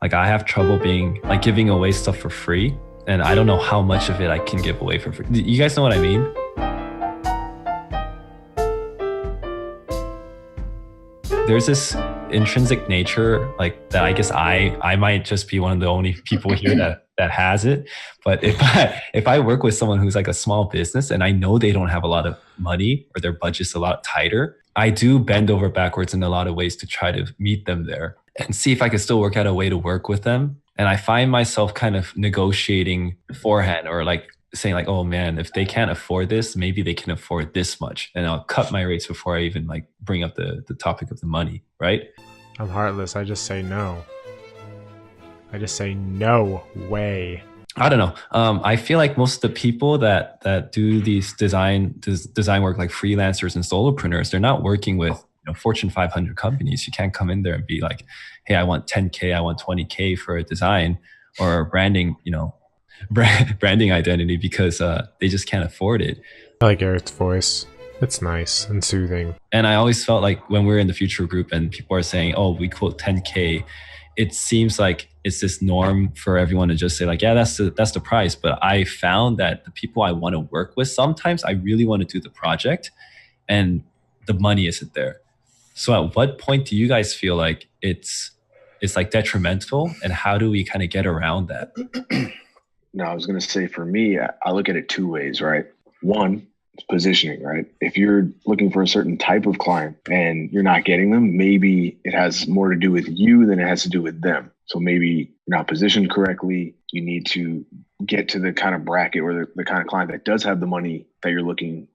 Like I have trouble being like giving away stuff for free, and I don't know how much of it I can give away for free. You guys know what I mean? There's this intrinsic nature like that. I guess I might just be one of the only people here that has it. But if I work with someone who's like a small business and I know they don't have a lot of money or their budget's a lot tighter, I do bend over backwards in a lot of ways to try to meet them there and see if I can still work out a way to work with them. And I find myself kind of negotiating beforehand or like saying like, oh man, if they can't afford this, maybe they can afford this much. And I'll cut my rates before I even like bring up the topic of the money, right? I'm heartless. I just say no. I just say no way. I don't know. I feel like most of the people that do these design work, like freelancers and solopreneurs, they're not working with Fortune 500 companies. You can't come in there and be like, hey, I want 10K, I want 20K for a design or a branding, branding identity because they just can't afford it. I like Eric's voice. It's nice and soothing. And I always felt like when we're in the future group and people are saying, oh, we quote 10K, it seems like it's this norm for everyone to just say like, yeah, that's the price. But I found that the people I want to work with, sometimes I really want to do the project and the money isn't there. So at what point do you guys feel like it's like detrimental, and how do we kind of get around that? No, I was going to say for me, I look at it two ways, right? One, it's positioning, right? If you're looking for a certain type of client and you're not getting them, maybe it has more to do with you than it has to do with them. So maybe you're not positioned correctly. You need to get to the kind of bracket or the kind of client that does have the money that you're looking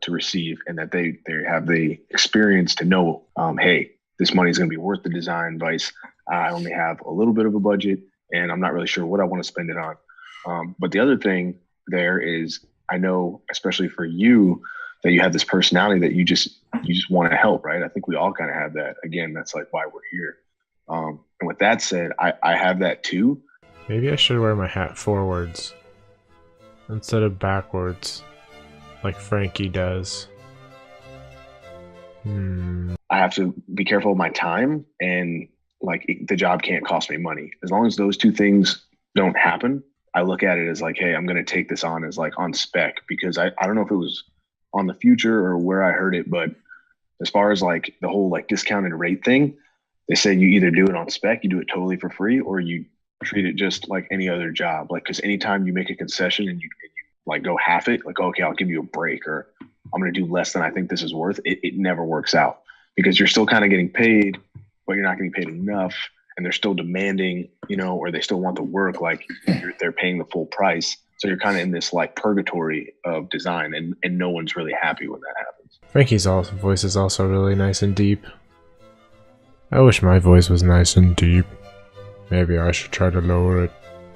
to receive, and that they have the experience to know, hey, this money is going to be worth the design advice. I only have a little bit of a budget and I'm not really sure what I want to spend it on. But the other thing there is, I know, especially for you, that you have this personality that you just want to help, right? I think we all kind of have that. Again, that's like why we're here. And with that said, I have that too. Maybe I should wear my hat forwards instead of backwards, like Frankie does. I have to be careful of my time, and like the job can't cost me money. As long as those two things don't happen, I look at it as like, hey, I'm going to take this on as like on spec, because I don't know if it was on the future or where I heard it, but as far as like the whole like discounted rate thing, they say you either do it on spec, you do it totally for free, or you treat it just like any other job. Like, because anytime you make a concession and you like go half it, like, okay, I'll give you a break, or I'm going to do less than I think this is worth, it never works out, because you're still kind of getting paid, but you're not getting paid enough. And they're still demanding, or they still want the work, like they're paying the full price. So you're kind of in this like purgatory of design, and no one's really happy when that happens. Frankie's voice is also really nice and deep. I wish my voice was nice and deep. Maybe I should try to lower it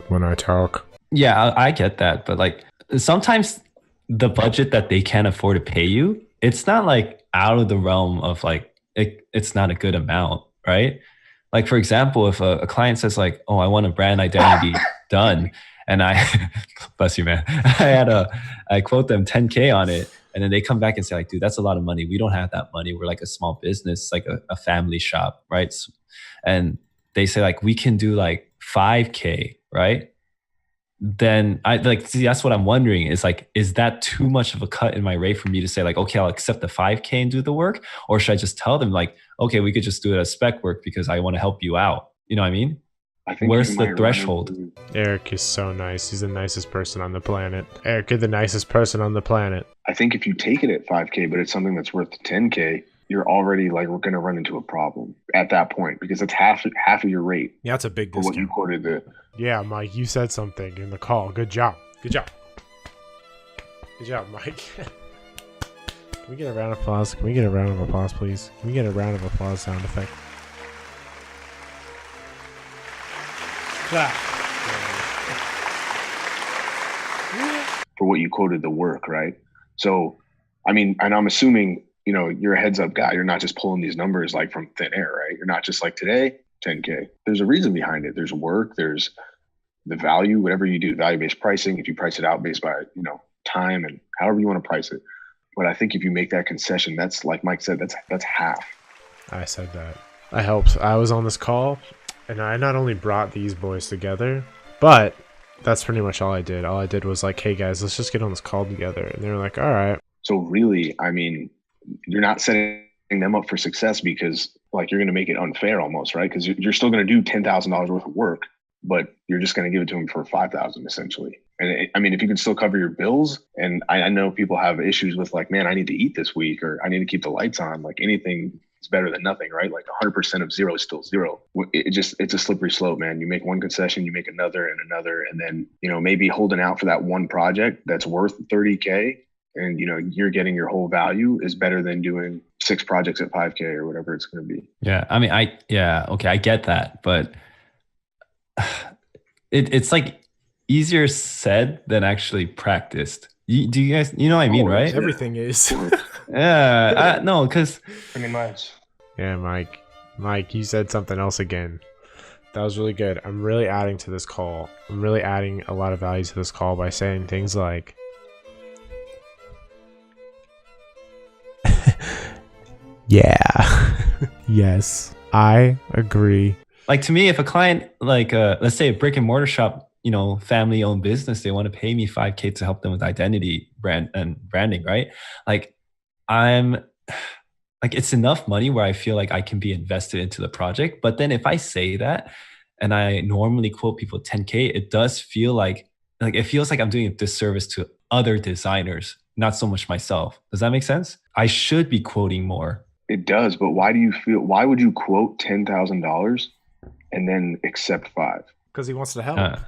when I talk. Yeah, I get that. But like sometimes the budget that they can't afford to pay you, it's not like out of the realm of like, it's not a good amount, right? Like, for example, if a client says like, oh, I want a brand identity done, and I, bless you, man, I quote them 10K on it, and then they come back and say like, dude, that's a lot of money. We don't have that money. We're like a small business, like a family shop, right? And they say like, we can do like 5K, right? Then I like, see, that's what I'm wondering is like, is that too much of a cut in my rate for me to say like, okay, I'll accept the 5K and do the work? Or should I just tell them like, okay, we could just do it as spec work because I want to help you out. You know what I mean? I think where's the threshold? Eric is so nice. He's the nicest person on the planet. Eric, you're the nicest person on the planet. I think if you take it at 5K, but it's something that's worth 10K, you're already like, we're going to run into a problem at that point, because it's half of your rate. Yeah, that's a big discount. What you quoted Yeah, Mike, you said something in the call. Good job. Good job. Good job, Mike. Can we get a round of applause? Can we get a round of applause, please? Can we get a round of applause sound effect? Clap. For what you quoted the work, right? So, I mean, and I'm assuming, you're a heads up guy. You're not just pulling these numbers like from thin air, right? You're not just like today, 10K. There's a reason behind it. There's work, there's the value, whatever you do, value-based pricing. If you price it out based by, time and however you want to price it. But I think if you make that concession, that's like Mike said, that's half. I said that. I helped. I was on this call And I not only brought these boys together, but that's pretty much all I did. All I did was like, hey guys, let's just get on this call together. And they were like, all right. So really, I mean, you're not setting them up for success because like you're going to make it unfair almost, right? Because you're still going to do $10,000 worth of work, but you're just going to give it to them for 5,000 essentially. And I mean, if you can still cover your bills, and I know people have issues with like, man, I need to eat this week, or I need to keep the lights on. Like anything is better than nothing, right? Like 100% of zero is still zero. It's a slippery slope, man. You make one concession, you make another and another, and then maybe holding out for that one project that's worth 30K, and you're getting your whole value is better than doing 6 projects at 5K or whatever it's going to be. Yeah, I mean, okay, I get that, but it's like easier said than actually practiced. Do you guys, what I mean, right? Everything is. Yeah, no, because pretty much. Yeah, Mike, you said something else again. That was really good. I'm really adding to this call. I'm really adding a lot of value to this call by saying things like, yeah, yes, I agree. Like to me, if a client, like let's say a brick and mortar shop, family owned business, they want to pay me 5K to help them with identity brand and branding, right? Like it's enough money where I feel like I can be invested into the project. But then if I say that and I normally quote people 10K, it does feel like it feels like I'm doing a disservice to other designers, not so much myself. Does that make sense? I should be quoting more. It does, but why would you quote $10,000 and then accept 5? Because he wants to help.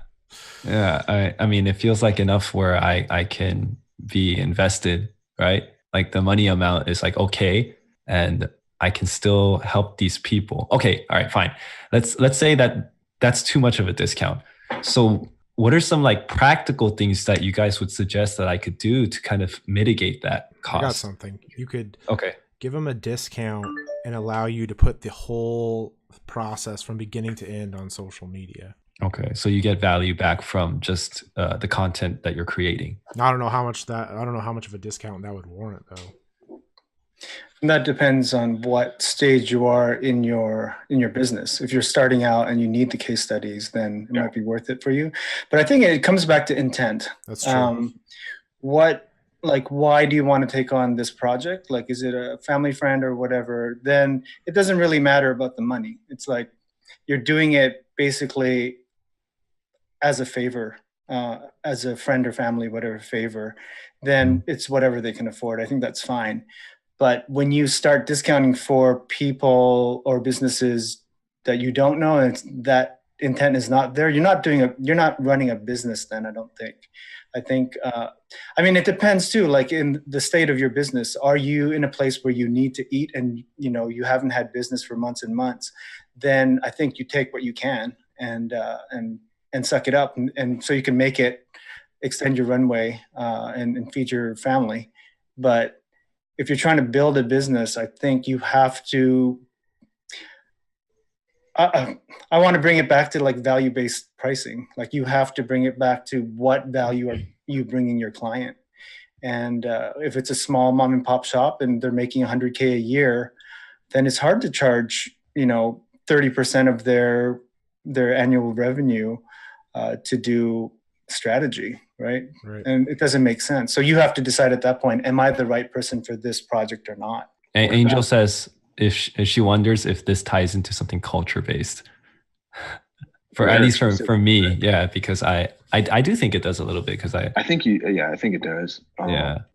Yeah, I mean, it feels like enough where I can be invested, right? Like the money amount is like, okay, and I can still help these people. Okay, all right, fine. Let's say that that's too much of a discount. So what are some like practical things that you guys would suggest that I could do to kind of mitigate that cost? I got something. You could give them a discount and allow you to put the whole process from beginning to end on social media. Okay, so you get value back from just the content that you're creating. I don't know how much of a discount that would warrant, though. And that depends on what stage you are in your business. If you're starting out and you need the case studies, then it might be worth it for you. But I think it comes back to intent. That's true. Why do you want to take on this project? Like, is it a family friend or whatever? Then it doesn't really matter about the money. It's like you're doing it basically as a favor, as a friend or family, whatever favor, then it's whatever they can afford. I think that's fine. But when you start discounting for people or businesses that you don't know, and that intent is not there, you're not running a business then, I don't think. I think, it depends too, like in the state of your business, are you in a place where you need to eat and, you haven't had business for months and months? Then I think you take what you can and suck it up. And so you can make it, extend your runway and feed your family. But if you're trying to build a business, I think you have to, I want to bring it back to like value-based pricing. Like you have to bring it back to what value are you bringing your client? And if it's a small mom and pop shop and they're making 100K a year, then it's hard to charge, 30% of their annual revenue to do strategy, right? And it doesn't make sense. So you have to decide at that point, am I the right person for this project or not? Angel says if she wonders if this ties into something culture based. At least for me, yeah, because I do think it does a little bit because I think it does.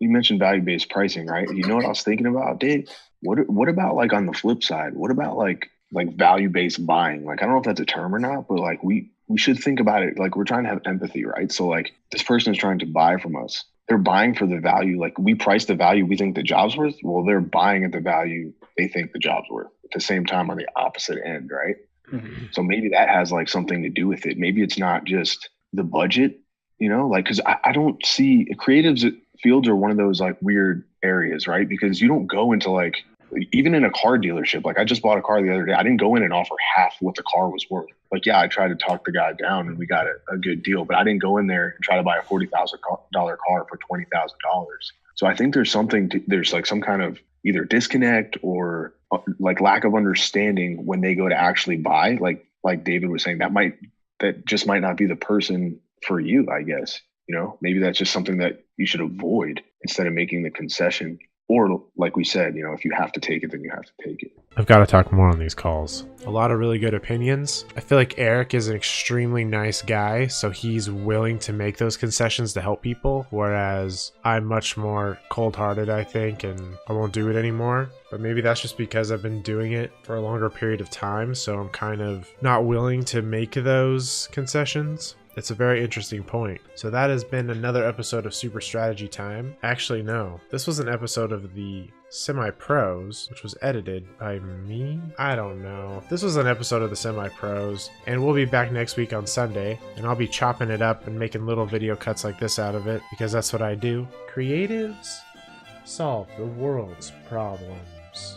You mentioned value-based pricing, right? You know what I was thinking about, Dave? What about like on the flip side? What about like value-based buying? Like I don't know if that's a term or not, but like we should think about it like we're trying to have empathy, right? So like this person is trying to buy from us. They're buying for the value. Like we price the value we think the job's worth. Well, they're buying at the value they think the job's worth at the same time on the opposite end, right? Mm-hmm. So maybe that has like something to do with it. Maybe it's not just the budget, because I don't see creatives fields are one of those like weird areas, right? Because you don't go into like, even in a car dealership, like I just bought a car the other day. I didn't go in and offer half what the car was worth. Like, yeah, I tried to talk the guy down and we got a good deal, but I didn't go in there and try to buy a $40,000 car for $20,000. So I think there's like some kind of either disconnect or like lack of understanding when they go to actually buy. Like like David was saying, that just might not be the person for you, I guess. Maybe that's just something that you should avoid instead of making the concession. Or like we said, if you have to take it, then you have to take it. I've got to talk more on these calls. A lot of really good opinions. I feel like Eric is an extremely nice guy, so he's willing to make those concessions to help people, whereas I'm much more cold-hearted, I think, and I won't do it anymore. But maybe that's just because I've been doing it for a longer period of time, so I'm kind of not willing to make those concessions. It's a very interesting point. So that has been another episode of Super Strategy Time. Actually, no. This was an episode of the Semi-Pros, which was edited by me? I don't know. This was an episode of the Semi-Pros, and we'll be back next week on Sunday, and I'll be chopping it up and making little video cuts like this out of it, because that's what I do. Creatives solve the world's problems,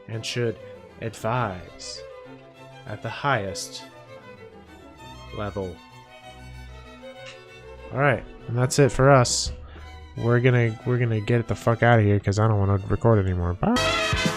and should advise at the highest level. Alright, and that's it for us. We're gonna get the fuck out of here because I don't want to record anymore. Bye.